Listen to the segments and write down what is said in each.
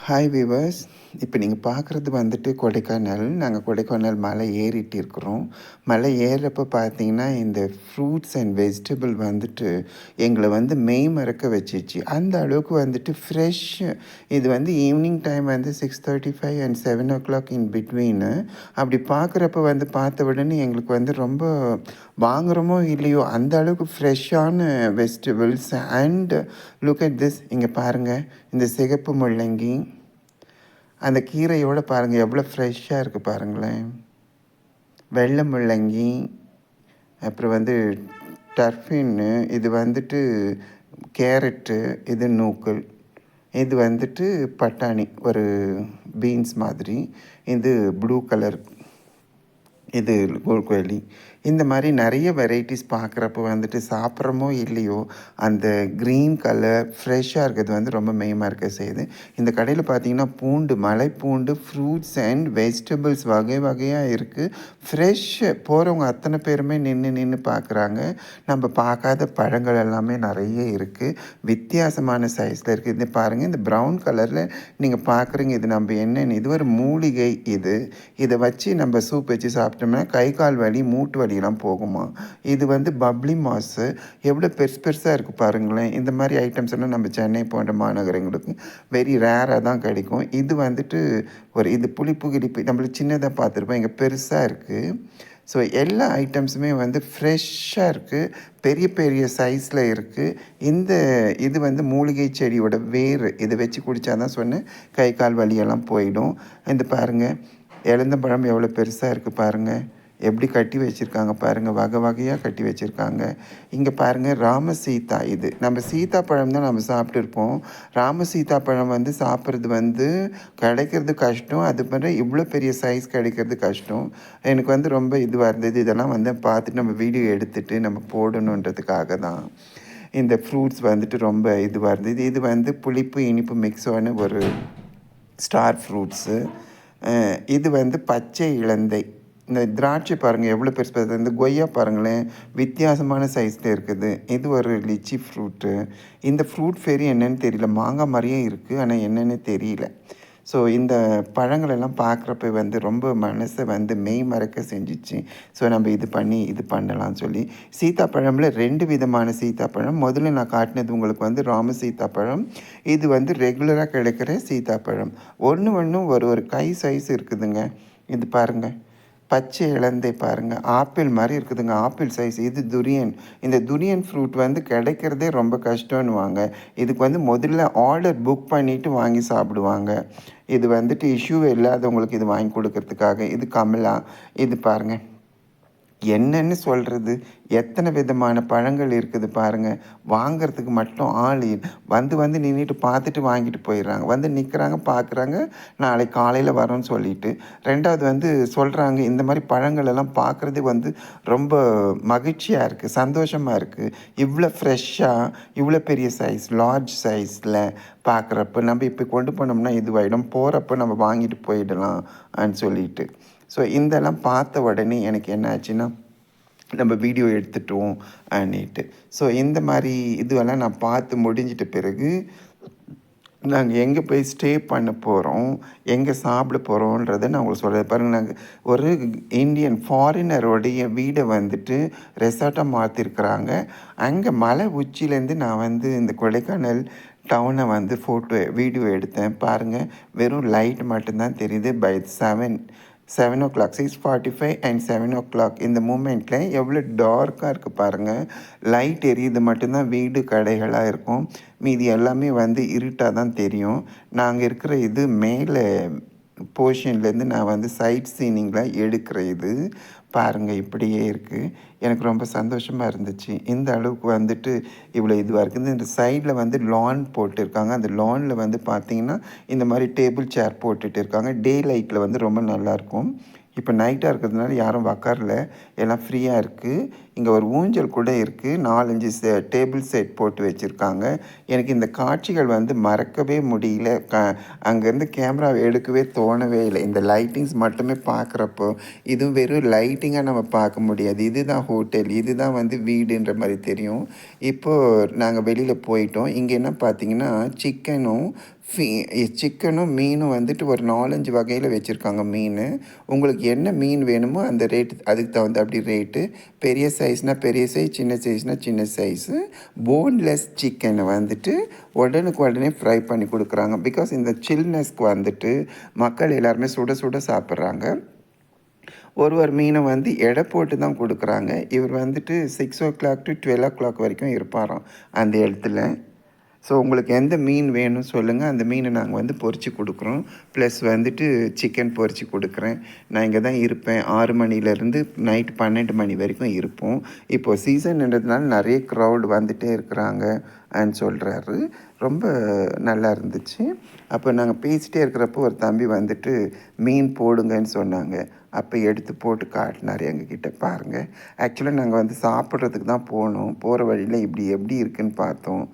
Hi viewers. இப்போ நீங்கள் பார்க்குறது வந்துட்டு கொடைக்கானல். நாங்கள் கொடைக்கானல் மலை ஏறிட்டு இருக்கிறோம். மலை ஏறுறப்ப பார்த்தீங்கன்னா, இந்த ஃப்ரூட்ஸ் அண்ட் வெஜிடபிள் வந்துட்டு எங்களை வந்து மெய் மறக்க வச்சிச்சு. அந்த அளவுக்கு வந்துட்டு ஃப்ரெஷ். இது வந்து ஈவினிங் டைம் வந்து 6:35 அண்ட் 7 o'clock இன் பிட்வீனு. அப்படி பார்க்குறப்ப வந்து பார்த்த உடனே எங்களுக்கு வந்து ரொம்ப வாங்குகிறோமோ இல்லையோ அந்த அளவுக்கு ஃப்ரெஷ்ஷான vegetables. And look at this. இங்கே பாருங்கள், இந்த சிகப்பு முள்ளங்கி, அந்த கீரையோடு பாருங்கள் எவ்வளோ ஃப்ரெஷ்ஷாக இருக்குது பாருங்களேன். வெள்ளை முள்ளங்கி, அப்புறம் வந்து டர்ஃபின்னு, இது வந்துட்டு கேரட்டு, இது நூக்கல், இது வந்துட்டு பட்டாணி, ஒரு பீன்ஸ் மாதிரி, இது ப்ளூ கலர், இது கோழி. இந்த மாதிரி நிறைய வெரைட்டிஸ் பார்க்குறப்போ வந்துட்டு சாப்பிட்றமோ இல்லையோ அந்த க்ரீன் கலர் ஃப்ரெஷ்ஷாக இருக்கிறது வந்து ரொம்ப மெய்மாக இருக்க செய்யுது. இந்த கடையில் பார்த்திங்கன்னா பூண்டு, மலைப்பூண்டு, ஃப்ரூட்ஸ் அண்ட் வெஜிடபிள்ஸ் வகை வகையாக இருக்குது. ஃப்ரெஷ்ஷு. போகிறவங்க அத்தனை பேருமே நின்று பார்க்குறாங்க. நம்ம பார்க்காத பழங்கள் எல்லாமே நிறைய இருக்குது. வித்தியாசமான சைஸில் இருக்குது. இது பாருங்கள், இந்த ப்ரௌன் கலரில் நீங்கள் பார்க்குறீங்க. இது நம்ம என்னென்னு, இது ஒரு மூலிகை. இதை வச்சு நம்ம சூப் வச்சு சாப்பிட்டோம்னா கை கால் வலி, மூட்டு வலியெல்லாம் போகுமா. இது வந்து பப்ளி மாஸு. எவ்வளோ பெருசாக இருக்குது பாருங்களேன். இந்த மாதிரி ஐட்டம்ஸ் எல்லாம் நம்ம சென்னை போன்ற மாநகரங்களுக்கு வெரி ரேராக தான் கிடைக்கும். இது வந்துட்டு இது புளிப்பு கிளிப்பு நம்மளுக்கு சின்னதாக பார்த்துருப்போம், இங்கே பெருசாக இருக்குது. ஸோ எல்லா ஐட்டம்ஸுமே வந்து ஃப்ரெஷ்ஷாக இருக்குது, பெரிய பெரிய சைஸில் இருக்குது. இது வந்து மூலிகை செடியோட வேர். இதை வச்சு குடித்தா தான் சொன்னேன் கை கால் வலியெல்லாம் போயிடும். இந்த பாருங்கள், இலந்தப்பழம் எவ்வளோ பெருசாக இருக்குது பாருங்கள், எப்படி கட்டி வச்சுருக்காங்க பாருங்கள், வகை வகையாக கட்டி வச்சுருக்காங்க. இங்கே பாருங்கள், ராமசீதா. இது நம்ம சீத்தாப்பழம் தான் நம்ம சாப்பிட்டுருப்போம். ராமசீதாப்பழம் வந்து சாப்பிட்றது வந்து கிடைக்கிறது கஷ்டம். அது மாதிரி இவ்வளோ பெரிய சைஸ் கிடைக்கிறது கஷ்டம். எனக்கு வந்து ரொம்ப இதுவாக இருந்தது. இதெல்லாம் வந்து பார்த்துட்டு நம்ம வீடியோ எடுத்துகிட்டு நம்ம போடணுன்றதுக்காக தான். இந்த ஃப்ரூட்ஸ் வந்துட்டு ரொம்ப இதுவாக இருந்தது. இது வந்து புளிப்பு இனிப்பு மிக்ஸான ஒரு ஸ்டார் ஃப்ரூட்ஸு. இது வந்து பச்சை இலந்தை. இந்த திராட்சை பாருங்கள் எவ்வளோ பெருசு. இந்த கொய்யா பாருங்களேன், வித்தியாசமான சைஸில் இருக்குது. இது ஒரு லிச்சி ஃப்ரூட்டு. இந்த ஃப்ரூட் ஃபேரி என்னென்னு தெரியல. மாங்காய் மாதிரியே இருக்குது, ஆனால் என்னென்னு தெரியல. ஸோ இந்த பழங்களெல்லாம் பார்க்குறப்ப வந்து ரொம்ப மனசை வந்து மெய் மறக்க செஞ்சிச்சு. ஸோ நம்ம இது பண்ணலாம்னு சொல்லி சீத்தாப்பழமில் 2 விதமான சீத்தாப்பழம். முதல்ல நான் காட்டினது உங்களுக்கு வந்து ராம சீத்தாப்பழம். இது வந்து ரெகுலராக கிடைக்கிற சீத்தாப்பழம். ஒன்று ஒரு கை சைஸ் இருக்குதுங்க. இது பாருங்கள், பச்சை இலந்தை பாருங்கள், ஆப்பிள் மாதிரி இருக்குதுங்க, ஆப்பிள் சைஸ். இது துரியன். இந்த துரியன் ஃப்ரூட் வந்து கிடைக்கிறதே ரொம்ப கஷ்டம்னுவாங்க. இதுக்கு வந்து முதல்ல ஆர்டர் புக் பண்ணிவிட்டு வாங்கி சாப்பிடுவாங்க. இது வந்துட்டு இஷ்யூ இல்லாதவங்களுக்கு இது வாங்கி கொடுக்கறதுக்காக. இது கமலா. இது பாருங்கள், என்னன்னு சொல்கிறது, எத்தனை விதமான பழங்கள் இருக்குது பாருங்கள். வாங்கிறதுக்கு மட்டும் ஆள் வந்து நின்றுட்டு பார்த்துட்டு வாங்கிட்டு போயிடுறாங்க. வந்து நிற்கிறாங்க, பார்க்குறாங்க, நாளைக்கு காலையில் வரோன்னு சொல்லிட்டு. ரெண்டாவது வந்து சொல்கிறாங்க, இந்த மாதிரி பழங்கள் எல்லாம் பார்க்குறதே வந்து ரொம்ப மகிழ்ச்சியாக இருக்குது, சந்தோஷமாக இருக்குது. இவ்வளோ ஃப்ரெஷ்ஷாக, இவ்வளோ பெரிய சைஸ், லார்ஜ் சைஸில் பார்க்குறப்ப நம்ம இப்போ கொண்டு போனோம்னா இதுவாகிடும். போகிறப்ப நம்ம வாங்கிட்டு போயிடலாம்னு சொல்லிட்டு. ஸோ இதெல்லாம் பார்த்த உடனே எனக்கு என்ன ஆச்சுன்னா, நம்ம வீடியோ எடுத்துட்டோம் அன்னிட்டு. ஸோ இந்த மாதிரி இதுவெல்லாம் நான் பார்த்து முடிஞ்சிட்ட பிறகு நாங்கள் எங்கே போய் ஸ்டே பண்ண போகிறோம், எங்கே சாப்பிட போகிறோன்றதை நான் உங்களுக்கு சொல்கிறேன் பாருங்கள். நாங்கள் ஒரு இந்தியன் ஃபாரினருடைய வீடை வந்துட்டு ரெசார்ட்டாக மாற்றிருக்கிறாங்க. அங்கே மலை உச்சியிலேருந்து நான் வந்து இந்த கொடைக்கானல் டவுனை வந்து வீடியோ எடுத்தேன் பாருங்கள். வெறும் லைட் மட்டும்தான் தெரியுது. பை 7 o'clock, 6:45 அண்ட் 7 o'clock இந்த மூமெண்ட்டில் எவ்வளோ டார்க்காக இருக்குது பாருங்கள். லைட் எரியுது மட்டும்தான் வீடு கடைகளாக இருக்கும். மீதி எல்லாமே வந்து இருட்டாக தான் தெரியும். நாங்கள் இருக்கிற இது மேலே போர்ஷன்லேருந்து நான் வந்து சைட் சீனிங்கில் எடுக்கிற இது பாருங்கள், இப்படியே இருக்குது. எனக்கு ரொம்ப சந்தோஷமாக இருந்துச்சு. இந்த அளவுக்கு வந்துட்டு இவ்வளோ இதுவாக இருக்குது. இந்த சைடில் வந்து லான் போட்டுருக்காங்க. அந்த லானில் வந்து பார்த்திங்கன்னா இந்த மாதிரி டேபிள் சேர் போட்டுட்டு இருக்காங்க. டே லைட்டில் வந்து ரொம்ப நல்லாயிருக்கும். இப்போ நைட்டாக இருக்கிறதுனால யாரும் உக்காரல, எல்லாம் ஃப்ரீயாக இருக்குது. இங்கே ஒரு ஊஞ்சல் கூட இருக்குது. 4, 5 டேபிள் செட் போட்டு வச்சுருக்காங்க. எனக்கு இந்த காட்சிகள் வந்து மறக்கவே முடியல. அங்கேருந்து கேமராவை எடுக்கவே தோணவே இல்லை. இந்த லைட்டிங்ஸ் மட்டுமே பார்க்குறப்போ, இதுவும் வெறும் லைட்டிங்காக நம்ம பார்க்க முடியாது. இதுதான் ஹோட்டல், இதுதான் வந்து வீடுன்ற மாதிரி தெரியும். இப்போது நாங்கள் வெளியில் போயிட்டோம். இங்கே என்ன பார்த்தீங்கன்னா, சிக்கனும் மீனும் வந்துட்டு ஒரு 4, 5 வகையில் வச்சுருக்காங்க மீன். உங்களுக்கு என்ன மீன் வேணுமோ அந்த ரேட்டு, அதுக்கு தகுந்த அப்படி ரேட்டு. பெரிய சைஸ்னால் பெரிய சைஸ், சின்ன சைஸ்னால் சின்ன சைஸு. போன்லெஸ் சிக்கனை வந்துட்டு உடனே ஃப்ரை பண்ணி கொடுக்குறாங்க. பிகாஸ் இந்த சில்னஸ்க்கு வந்துட்டு மக்கள் எல்லாருமே சுட சுட சாப்பிட்றாங்க. ஒரு மீனை வந்து எடை போட்டு தான் கொடுக்குறாங்க. இவர் வந்துட்டு 6:00 to 12:00 வரைக்கும் இருப்பாராம் அந்த இடத்துல. ஸோ உங்களுக்கு எந்த மீன் வேணும் சொல்லுங்கள், அந்த மீனை நாங்கள் வந்து பொரித்து கொடுக்குறோம். ப்ளஸ் வந்துட்டு சிக்கன் பொரித்து கொடுக்குறேன். நான் இங்கே தான் இருப்பேன். 6 மணிலேருந்து நைட்டு 12 மணி வரைக்கும் இருப்போம். இப்போது சீசன்ன்றதுனால நிறைய க்ரௌட் வந்துகிட்டே இருக்கிறாங்க சொல்கிறாரு. ரொம்ப நல்லா இருந்துச்சு. அப்போ நாங்கள் பேசிகிட்டே இருக்கிறப்போ ஒரு தம்பி வந்துட்டு மீன் போடுங்கன்னு சொன்னாங்க. அப்போ எடுத்து போட்டு காட்டினார் எங்ககிட்ட. பாருங்கள், ஆக்சுவலாக நாங்கள் வந்து சாப்பிட்றதுக்கு தான் போனோம். போகிற வழியில் இப்படி எப்படி இருக்குதுன்னு பார்த்தோம்.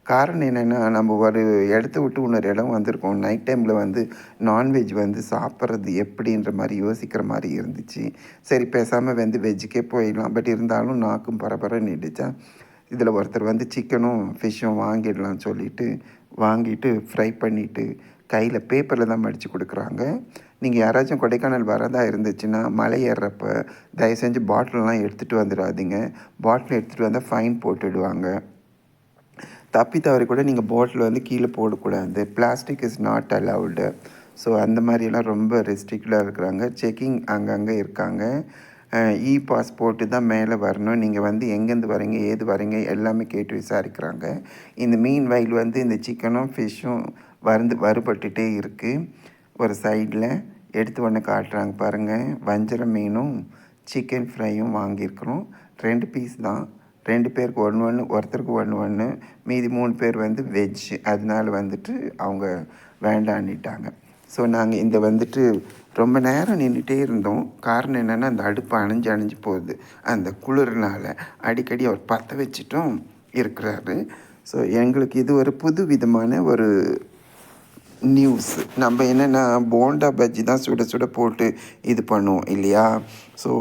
காரணம் என்னென்னா, நம்ம ஒரு இடத்த விட்டு இன்னொரு இடம் வந்திருக்கோம். நைட் டைமில் வந்து நான்வெஜ் வந்து சாப்பிட்றது எப்படின்ற மாதிரி யோசிக்கிற மாதிரி இருந்துச்சு. சரி பேசாமல் வந்து வெஜ்ஜுக்கே போயிடலாம். பட் இருந்தாலும் நாக்கும் பரபரன்னு நின்றுச்சா. இதில் ஒருத்தர் வந்து சிக்கனும் ஃபிஷ்ஷும் வாங்கிட்டு ஃப்ரை பண்ணிவிட்டு கையில் பேப்பரில் தான் மடித்து கொடுக்குறாங்க. நீங்கள் யாராச்சும் கொடைக்கானல் வரதா இருந்துச்சுன்னா, மலை ஏறுறப்ப தயவு செஞ்சு பாட்டிலெலாம் எடுத்துகிட்டு வந்துடாதீங்க. பாட்டில் எடுத்துகிட்டு வந்தால் ஃபைன் போட்டுடுவாங்க. தப்பி தவறி கூட நீங்கள் பாட்டில் வந்து கீழே போடக்கூடாது. Plastic is not allowed. So அந்த மாதிரியெல்லாம் ரொம்ப ரெஸ்ட்ரிக்டாக இருக்கிறாங்க. செக்கிங் அங்கங்கே இருக்காங்க. பாஸ் போட்டு தான் மேலே வரணும். நீங்கள் வந்து எங்கேருந்து வரீங்க, ஏது வரீங்க எல்லாமே கேட்டு விசாரிக்கிறாங்க. இந்த மீன் வயல் வந்து இந்த சிக்கனும் ஃபிஷ்ஷும் வறுபட்டுகிட்டே இருக்குது. ஒரு சைடில் எடுத்து ஒன்று காட்டுறாங்க பாருங்கள். வஞ்சர மீனும் சிக்கன் ஃப்ரையும் வாங்கியிருக்கிறோம். 2 பீஸ் தான். 2 பேருக்கு ஒருத்தருக்கு ஒன்று. மீதி 3 பேர் வந்து வெஜ். அதனால வந்துட்டு அவங்க வேண்டான்னிட்டாங்க. ஸோ நாங்கள் இந்த வந்துட்டு ரொம்ப நேரம் நின்றுட்டே இருந்தோம். காரணம் என்னென்னா, அந்த அடுப்பு அணைஞ்சு போகுது. அந்த குளிர்னால் அடிக்கடி அவர் பற்ற வச்சுட்டும் இருக்கிறாரு. ஸோ எங்களுக்கு இது ஒரு புது விதமான ஒரு நியூஸ். நம்ம என்னென்னா, போண்டா பஜ்ஜி தான் சுட சுட போட்டு இது பண்ணுவோம் இல்லையா. ஸோ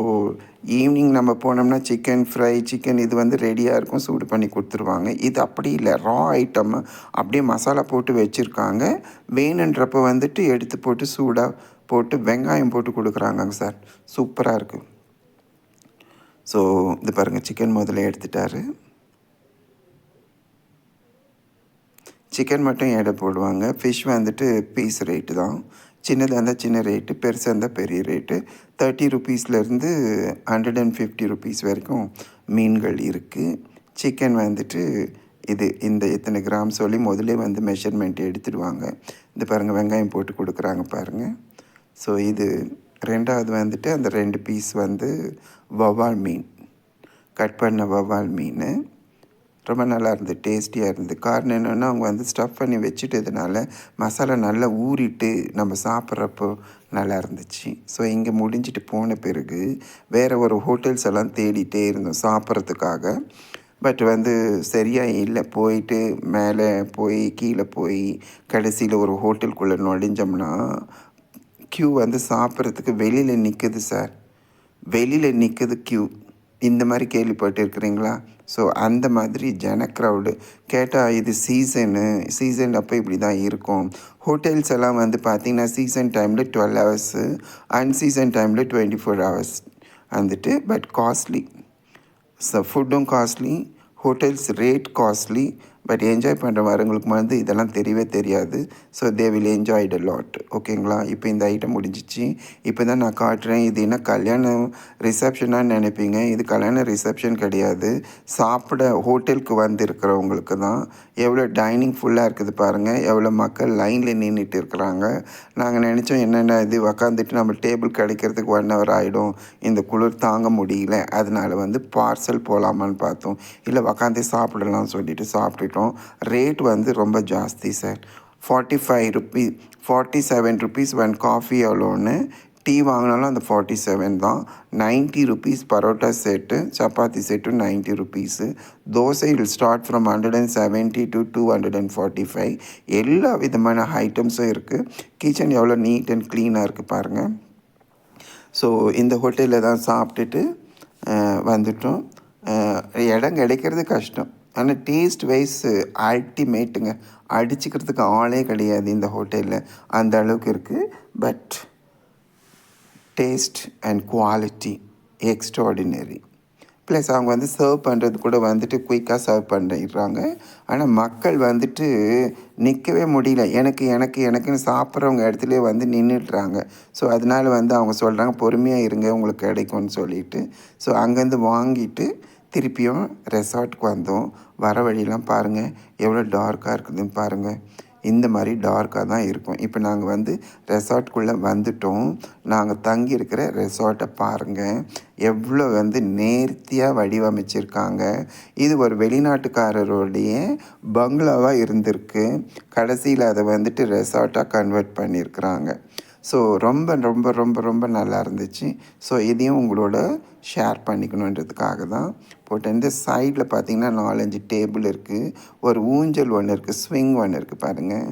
ஈவினிங் நம்ம போனோம்னா சிக்கன் இது வந்து ரெடியாக இருக்கும், சூடு பண்ணி கொடுத்துருவாங்க. இது அப்படி இல்லை, ரா ஐட்டம் அப்படியே மசாலா போட்டு வச்சுருக்காங்க. வேணுன்றப்போ வந்துட்டு எடுத்து போட்டு சூடாக போட்டு வெங்காயம் போட்டு கொடுக்குறாங்க சார். சூப்பராக இருக்குது. ஸோ இது பாருங்கள், சிக்கன் முதல்ல எடுத்துட்டாரு. சிக்கன் மட்டும் எடை போடுவாங்க. ஃபிஷ் வந்துட்டு பீஸ் ரேட்டு தான். சின்னதாக இருந்தால் சின்ன ரேட்டு, பெருசாக இருந்தால் பெரிய ரேட்டு. 30 ருபீஸ்லேருந்து 150 ருபீஸ் வரைக்கும் மீன்கள் இருக்குது. சிக்கன் வந்துட்டு இந்த எத்தனை கிராம் சொல்லி முதலே வந்து மெஷர்மெண்ட் எடுத்துடுவாங்க. இது பாருங்கள், வெங்காயம் போட்டு கொடுக்குறாங்க பாருங்கள். ஸோ இது 2வது வந்துட்டு அந்த 2 பீஸ் வந்து வவ்வால் மீன், கட் பண்ண வவ்வால் மீன். ரொம்ப நல்லா இருந்தது, டேஸ்டியாக இருந்தது. காரணம் என்னென்னா, அவங்க வந்து ஸ்டஃப் பண்ணி வச்சுட்டதுனால மசாலா நல்லா ஊறிட்டு நம்ம சாப்பிட்றப்போ நல்லா இருந்துச்சு. ஸோ இங்கே முடிஞ்சிட்டு போன பிறகு வேறு ஒரு ஹோட்டல்ஸ் எல்லாம் தேடிகிட்டே இருந்தோம் சாப்பிட்றதுக்காக. பட் வந்து சரியாக இல்லை. போயிட்டு மேலே போய் கீழே போய் கடைசியில் ஒரு ஹோட்டலுக்குள்ளே நுழைஞ்சோம்னா க்யூ வந்து சாப்பிட்றதுக்கு வெளியில் நிற்குது சார். வெளியில் நிற்குது க்யூ. இந்த மாதிரி கேள்விப்பட்டிருக்கிறீங்களா? ஸோ அந்த மாதிரி க்ரௌடு. கேட்டால் இது சீசன் அப்போ இப்படி தான் இருக்கும். ஹோட்டல்ஸ் எல்லாம் வந்து பார்த்திங்கன்னா சீசன் டைமில் 12 ஹவர்ஸு, அன்சீசன் டைமில் 24 ஹவர்ஸ் வந்துட்டு. But costly. ஸோ ஃபுட்டும் costly, hotels rate costly. But enjoy பண்ணுற வரவங்களுக்கு வந்து இதெல்லாம் தெரியவே தெரியாது. So they will enjoy it a lot. ஓகேங்களா? இப்போ இந்த ஐட்டம் முடிஞ்சிச்சு. இப்போ தான் நான் காட்டுறேன். இது என்ன கல்யாணம் ரிசப்ஷனான்னு நினைப்பீங்க. இது கல்யாண ரிசப்ஷன் கிடையாது. சாப்பிட ஹோட்டலுக்கு வந்திருக்கிறவங்களுக்கு தான். எவ்வளோ டைனிங் ஃபுல்லாக இருக்குது பாருங்கள். எவ்வளோ மக்கள் லைனில் நின்றுட்டு இருக்கிறாங்க. நாங்கள் நினச்சோம் என்னென்ன இது உக்காந்துட்டு நம்ம டேபிள் கிடைக்கிறதுக்கு 1 hour ஆகிடும், இந்த குளிர் தாங்க முடியல, அதனால் வந்து பார்சல் போகலாமான்னு பார்த்தோம். இல்லை உக்காந்தே சாப்பிடலாம் சொல்லிட்டு சாப்பிட்டுட்டோம். ரேட் வந்து ரொம்ப ஜாஸ்தி சார். 47 ருபீஸ் 1 காஃபி எவ்வளோன்னு, டீ வாங்கினாலும் அந்த 47 தான். 90 rupees parotta set, chapati set 90 rupees. Dosa will start from 170 to 245. எல்லா விதமான ஐட்டம்ஸும் இருக்குது. கிச்சன் எவ்வளோ நீட் அண்ட் க்ளீனாக இருக்குது பாருங்கள். ஸோ இந்த ஹோட்டலில் தான் சாப்பிட்டுட்டு வந்துட்டோம். இடம் கிடைக்கிறது கஷ்டம், ஆனால் டேஸ்ட் வைஸ் அல்டிமேட்டுங்க. அடிச்சுக்கிறதுக்கு ஆளே கிடையாது இந்த ஹோட்டலில், அந்த அளவுக்கு இருக்குது. But taste and quality extraordinary. Plus அவங்க வந்து சர்வ் பண்ணுறது கூட வந்துட்டு குயிக்காக சர்வ் பண்ணிடுறாங்க. ஆனால் மக்கள் வந்துட்டு நிற்கவே முடியல, எனக்குன்னு சாப்பிட்றவங்க இடத்துலையே வந்து நின்றுடுறாங்க. ஸோ அதனால் வந்து அவங்க சொல்கிறாங்க பொறுமையாக இருங்க உங்களுக்கு கிடைக்கும்னு சொல்லிட்டு. ஸோ அங்கேருந்து வாங்கிட்டு திருப்பியும் ரெசார்ட்டுக்கு வந்தோம். வர வழியெலாம் பாருங்கள் எவ்வளோ டார்க்காக இருக்குதுன்னு பாருங்கள். இந்த மாதிரி டார்க்காக தான் இருக்கும். இப்போ நாங்கள் வந்து ரெசார்ட்டுக்குள்ளே வந்துட்டோம். நாங்கள் தங்கியிருக்கிற ரெசார்ட்டை பாருங்கள், எவ்வளோ வந்து நேர்த்தியாக வடிவமைச்சிருக்காங்க. இது ஒரு வெளிநாட்டுக்காரருடைய பங்களாவாக இருந்திருக்கு. கடைசியில் அதை வந்துட்டு ரெசார்ட்டாக கன்வெர்ட் பண்ணியிருக்கிறாங்க. ஸோ ரொம்ப ரொம்ப ரொம்ப ரொம்ப நல்லா இருந்துச்சு. ஸோ இதையும் உங்களோட ஷேர் பண்ணிக்கணுன்றதுக்காக தான் போட்டேன். இந்த சைடில் பார்த்திங்கன்னா 4-5 டேபிள் இருக்குது, ஒரு ஊஞ்சல் ஒன்று இருக்குது, ஸ்விங் ஒன்று இருக்குது பாருங்கள்.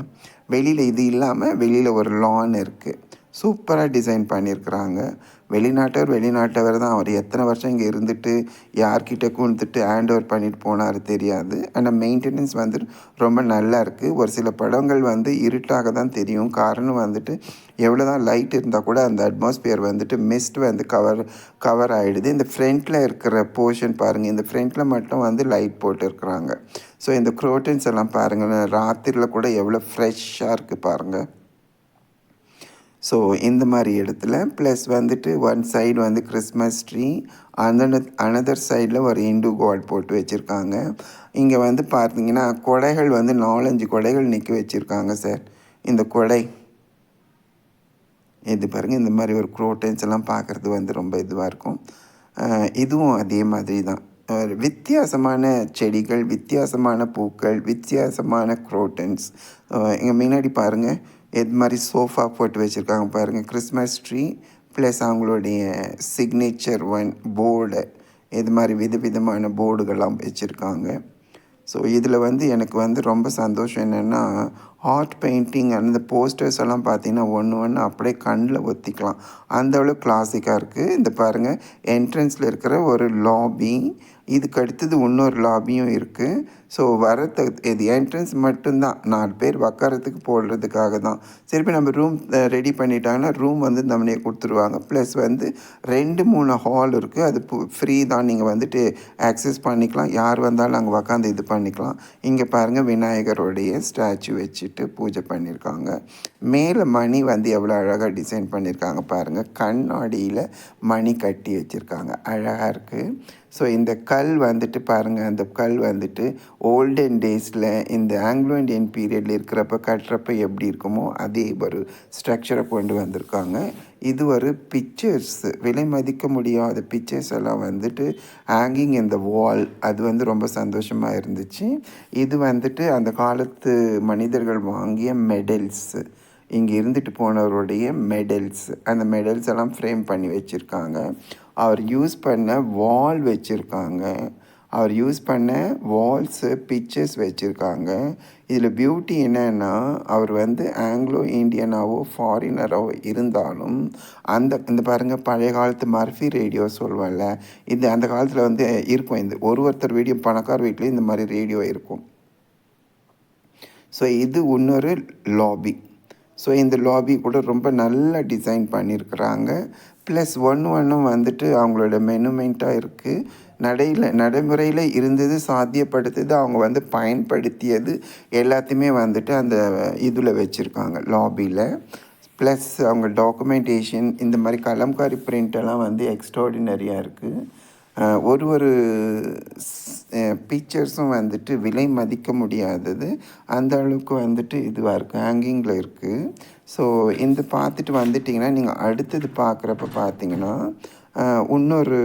வெளியில் இது இல்லாமல் வெளியில் ஒரு லான் இருக்குது. சூப்பராக டிசைன் பண்ணியிருக்கிறாங்க. வெளிநாட்டவர் தான். அவர் எத்தனை வருஷம் இங்கே இருந்துட்டு யார்கிட்ட கொடுத்துட்டு ஹேண்ட் ஓவர் பண்ணிட்டு போனார் தெரியாது. ஆனால் மெயின்டெனன்ஸ் வந்து ரொம்ப நல்லா இருக்குது. ஒரு சில படங்கள் வந்து இருட்டாக தான் தெரியும். காரணம் வந்துட்டு எவ்வளோ தான் லைட் இருந்தால் கூட அந்த அட்மாஸ்பியர் வந்துட்டு மிஸ்ட் வந்து கவர் ஆகிடுது. இந்த ஃப்ரண்ட்டில் இருக்கிற போர்ஷன் பாருங்கள், இந்த ஃப்ரண்ட்டில் மட்டும் வந்து லைட் போட்டுருக்குறாங்க. ஸோ இந்த க்ரோட்டன்ஸ் எல்லாம் பாருங்கள், ராத்திரியில் கூட எவ்வளோ ஃப்ரெஷ்ஷாக இருக்குது பாருங்கள். ஸோ இந்த மாதிரி இடத்துல ப்ளஸ் வந்துட்டு ஒன் சைடு வந்து கிறிஸ்மஸ் ட்ரீ, அனதர் சைடில் ஒரு இந்து காட் போட்டு வச்சுருக்காங்க. இங்கே வந்து பார்த்திங்கன்னா கொடைகள் வந்து 4-5 கொடைகள் நிற்க வச்சுருக்காங்க சார். இந்த கொடை இது பாருங்கள், இந்த மாதிரி ஒரு க்ரோட்டன்ஸ் எல்லாம் பார்க்குறது வந்து ரொம்ப இதுவாக இருக்கும். இதுவும் அதே மாதிரி தான், வித்தியாசமான செடிகள், வித்தியாசமான பூக்கள், வித்தியாசமான க்ரோட்டன்ஸ். இங்கே முன்னாடி பாருங்கள் இது மாதிரி சோஃபா போட்டு வச்சுருக்காங்க பாருங்கள், கிறிஸ்மஸ் ட்ரீ ப்ளஸ் அவங்களுடைய சிக்னேச்சர் போர்டு, இது மாதிரி விதவிதமான போர்டுகள்லாம் வச்சுருக்காங்க. ஸோ இதில் வந்து எனக்கு வந்து ரொம்ப சந்தோஷம் என்னென்னா, ஆர்ட் பெயிண்டிங் அந்த போஸ்டர்ஸ் எல்லாம் பார்த்திங்கன்னா ஒன்று அப்படியே கண்ணில் ஒத்திக்கலாம், அந்த அளவுக்கு கிளாசிக்காக இருக்குது. இந்த பாருங்கள் என்ட்ரன்ஸில் இருக்கிற ஒரு லாபி, இதுக்கு அடுத்தது இன்னொரு லாபியும் இருக்குது. ஸோ இது என்ட்ரன்ஸ் மட்டும்தான், 4 பேர் உக்காரத்துக்கு போடுறதுக்காக தான். திருப்பி நம்ம ரூம் ரெடி பண்ணிட்டாங்கன்னா ரூம் வந்து நம்மளே கொடுத்துருவாங்க. ப்ளஸ் வந்து 2-3 ஹால் இருக்குது, அது ஃப்ரீ தான், நீங்கள் வந்துட்டு ஆக்சஸ் பண்ணிக்கலாம். யார் வந்தாலும் அங்கே உக்காந்து இது பண்ணிக்கலாம். இங்கே பாருங்கள் விநாயகருடைய ஸ்டாச்சு வச்சுட்டு பூஜை பண்ணியிருக்காங்க. மேலே மணி வந்து எவ்வளோ அழகாக டிசைன் பண்ணியிருக்காங்க பாருங்கள், கண்ணாடியில் மணி கட்டி வச்சுருக்காங்க, அழகாக இருக்குது. ஸோ இந்த கல் வந்துட்டு பாருங்கள், அந்த கல் வந்துட்டு ஓல்டன் டேஸில் இந்த ஆங்கிலோ இண்டியன் பீரியடில் இருக்கிறப்ப கட்டுறப்ப எப்படி இருக்குமோ அதே ஒரு ஸ்ட்ரக்சரை கொண்டு வந்திருக்காங்க. இது ஒரு பிக்சர்ஸ், விலை மதிக்க முடியாத பிக்சர்ஸ் எல்லாம் வந்துட்டு ஹேங்கிங் இந்த வால், அது வந்து ரொம்ப சந்தோஷமாக இருந்துச்சு. இது வந்துட்டு அந்த காலத்து மனிதர்கள் வாங்கிய மெடல்ஸு, இங்கே இருந்துட்டு போனவருடைய மெடல்ஸ், அந்த மெடல்ஸ் எல்லாம் ஃப்ரேம் பண்ணி வச்சுருக்காங்க. அவர் யூஸ் பண்ண வால் வச்சுருக்காங்க, அவர் யூஸ் பண்ண வால்ஸு பிக்சர்ஸ் வச்சுருக்காங்க. இதில் பியூட்டி என்னென்னா, அவர் வந்து ஆங்கிலோ இண்டியனாவோ ஃபாரினராகவோ இருந்தாலும் இந்த பாருங்கள் பழைய காலத்து மர்ஃபி ரேடியோ சொல்லுவாங்கள்ல, இது அந்த காலத்தில் வந்து இருக்கும். இந்த ஒருத்தர் வீடியோ பணக்கார வீட்லேயும் இந்த மாதிரி ரேடியோ இருக்கும். ஸோ இது இன்னொரு லாபி. ஸோ இந்த லாபி கூட ரொம்ப நல்லா டிசைன் பண்ணியிருக்கிறாங்க. ப்ளஸ் ஒன்றும் வந்துட்டு அவங்களோட மெனுமெண்ட்டாக இருக்குது. நடைமுறையில் இருந்தது, சாத்தியப்படுத்துது, அவங்க வந்து பயன்படுத்தியது எல்லாத்தையுமே வந்துட்டு அந்த இதில் வச்சுருக்காங்க லாபியில். ப்ளஸ் அவங்க டாக்குமெண்டேஷன், இந்த மாதிரி கலம்காரி பிரிண்டெல்லாம் வந்து எக்ஸ்ட்ராடினரியாக இருக்குது. ஒரு பிக்சர்ஸும் வந்துட்டு விலை மதிக்க முடியாதது, அந்த அளவுக்கு வந்துட்டு இதுவாக இருக்குது, ஹேங்கிங்கில் இருக்குது. ஸோ இந்த பார்த்துட்டு வந்துட்டிங்கன்னா நீங்கள் அடுத்தது பார்க்குறப்ப பார்த்தீங்கன்னா இன்னொரு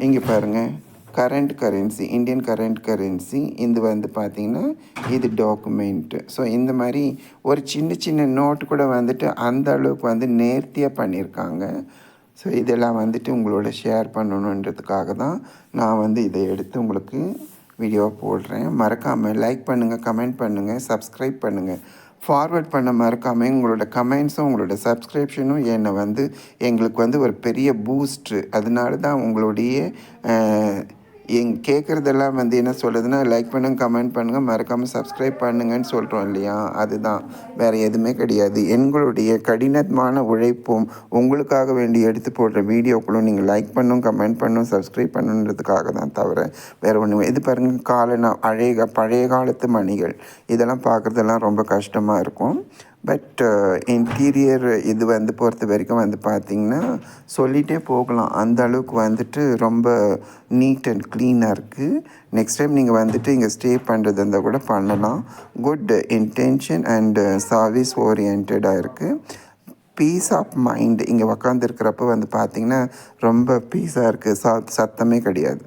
இங்கே பாருங்கள் current currency, Indian current currency. இது வந்து பார்த்திங்கன்னா இது டாக்குமெண்ட்டு. ஸோ இந்த மாதிரி ஒரு சின்ன சின்ன நோட்டு கூட வந்துட்டு அந்த அளவுக்கு வந்து நேர்த்தியாக பண்ணியிருக்காங்க. ஸோ இதெல்லாம் வந்துட்டு உங்களோட ஷேர் பண்ணணுன்றதுக்காக தான் நான் வந்து இதை எடுத்து உங்களுக்கு வீடியோ போடுறேன். மறக்காமல் லைக் பண்ணுங்கள், கமெண்ட் பண்ணுங்கள், சப்ஸ்கிரைப் பண்ணுங்கள். ஃபார்வர்ட் பண்ண மறக்காமல் உங்களோட கமெண்ட்ஸும் உங்களோட சப்ஸ்கிரிப்ஷனும் என்னை வந்து எங்களுக்கு வந்து ஒரு பெரிய பூஸ்ட்ரு. அதனால தான் உங்களுடைய கேட்குறதெல்லாம் வந்து என்ன சொல்லுதுன்னா, லைக் பண்ணுங்கள், கமெண்ட் பண்ணுங்கள், மறக்காமல் சப்ஸ்கிரைப் பண்ணுங்கன்னு சொல்கிறோம் இல்லையா? அதுதான், வேறு எதுவுமே கிடையாது. எங்களுடைய கடினமான உழைப்பும் உங்களுக்காக வேண்டி எடுத்து போடுற வீடியோக்களும் நீங்கள் லைக் பண்ணணும், கமெண்ட் பண்ணணும், சப்ஸ்கிரைப் பண்ணணுன்றதுக்காக தான் தவிர வேறு ஒன்று. இது பாருங்கள், பழைய காலத்து மணிகள் இதெல்லாம் பார்க்குறதெல்லாம் ரொம்ப கஷ்டமாக இருக்கும். பட் இன்டீரியர் இது வந்து பொறுத்த வரைக்கும் வந்து பார்த்திங்கன்னா சொல்லிகிட்டே போகலாம். அந்த அளவுக்கு வந்துட்டு ரொம்ப நீட் அண்ட் க்ளீனாக இருக்குது. நெக்ஸ்ட் டைம் நீங்கள் வந்துட்டு இங்கே ஸ்டே பண்ணுறது இருந்தால் கூட பண்ணலாம். குட் இன்டென்ஷன் அண்டு சர்வீஸ் ஓரியன்டாக இருக்குது. பீஸ் ஆஃப் மைண்ட் இங்கே உக்காந்துருக்கிறப்ப வந்து பார்த்திங்கன்னா ரொம்ப பீஸாக இருக்குது. சத்தமே கிடையாது.